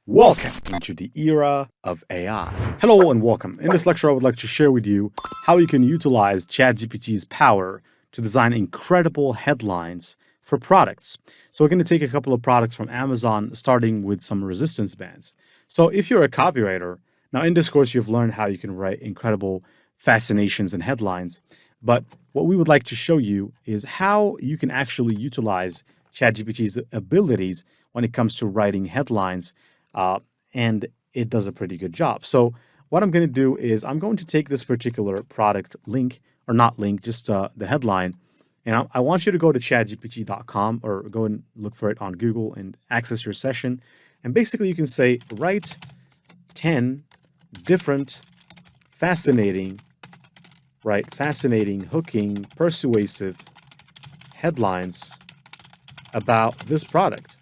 Welcome into the era of AI. Hello and welcome. In this lecture, I would like to share with you how you can utilize ChatGPT's power to design incredible headlines for products. So we're going to take a couple of products from Amazon, starting with some resistance bands. So if you're a copywriter, now in this course, you've learned how you can write incredible fascinations and headlines. But what we would like to show you is how you can actually utilize ChatGPT's abilities when it comes to writing headlines. And it does a pretty good job. So what I'm going to do is I'm going to take this particular product link, or not link, just the headline. And I want you to go to chatgpt.com or go and look for it on Google and access your session. And basically you can say, write 10 different fascinating, hooking, persuasive headlines about this product.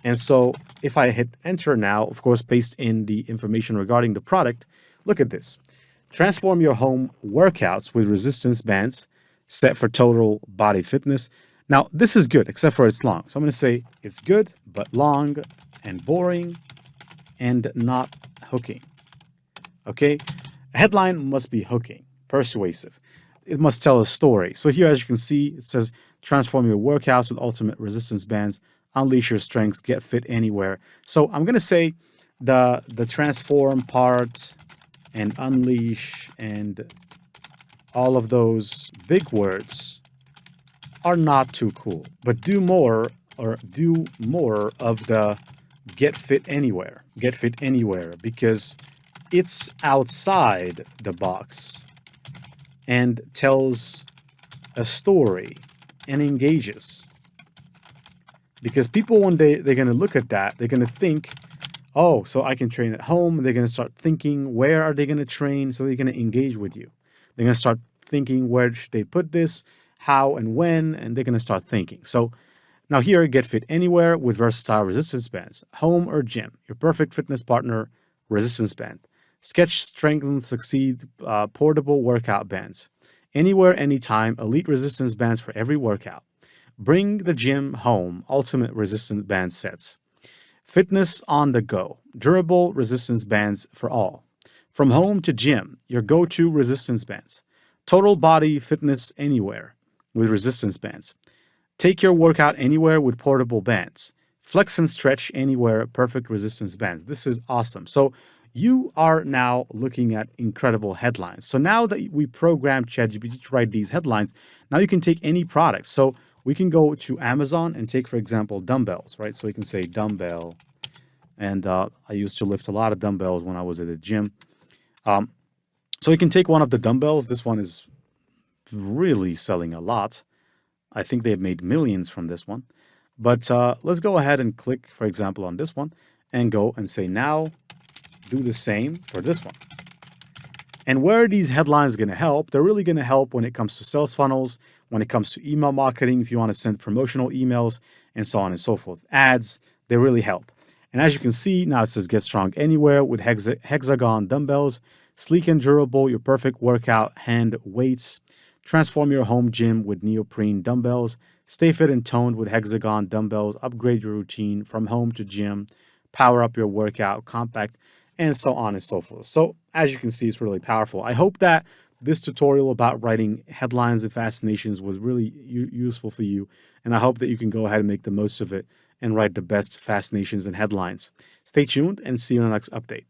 And so if I hit enter now, of course, paste in the information regarding the product, look at this. Transform your home workouts with resistance bands set for total body fitness. Now, this is good, except for it's long. So I'm going to say it's good, but long and boring and not hooking. Okay? A headline must be hooking, persuasive. It must tell a story. So here, as you can see, it says, transform your workouts with ultimate resistance bands. Unleash your strengths, get fit anywhere. So I'm going to say the transform part and unleash and all of those big words are not too cool. But do more of the get fit anywhere. Get fit anywhere because it's outside the box and tells a story and engages. Because people, one day, they're going to look at that. They're going to think, oh, so I can train at home. They're going to start thinking, where are they going to train? So they're going to engage with you. They're going to start thinking, where should they put this, how and when, and they're going to start thinking. So now here, get fit anywhere with versatile resistance bands. Home or gym, your perfect fitness partner, resistance band. Sketch, strengthen, succeed, portable workout bands. Anywhere, anytime, elite resistance bands for every workout. Bring the gym home, ultimate resistance band sets. Fitness on the go, durable resistance bands for all. From home to gym, your go-to resistance bands. Total body fitness anywhere with resistance bands. Take your workout anywhere with portable bands. Flex and stretch anywhere, perfect resistance bands. This is awesome. So you are now looking at incredible headlines. So now that we programmed ChatGPT to write these headlines, now you can take any product. So we can go to Amazon and take, for example, dumbbells, right? So we can say dumbbell. And I used to lift a lot of dumbbells when I was at the gym. So we can take one of the dumbbells. This one is really selling a lot. I think they've made millions from this one. But let's go ahead and click, for example, on this one and go and say, now do the same for this one. And where are these headlines going to help? They're really going to help when it comes to sales funnels, when it comes to email marketing, if you want to send promotional emails, and so on and so forth. Ads, they really help. And as you can see, now it says get strong anywhere with hexagon dumbbells, sleek and durable, your perfect workout hand weights. Transform your home gym with neoprene dumbbells. Stay fit and toned with hexagon dumbbells. Upgrade your routine from home to gym. Power up your workout, compact, and so on and so forth. So as you can see, it's really powerful. I hope that this tutorial about writing headlines and fascinations was really useful for you. And I hope that you can go ahead and make the most of it and write the best fascinations and headlines. Stay tuned and see you in the next update.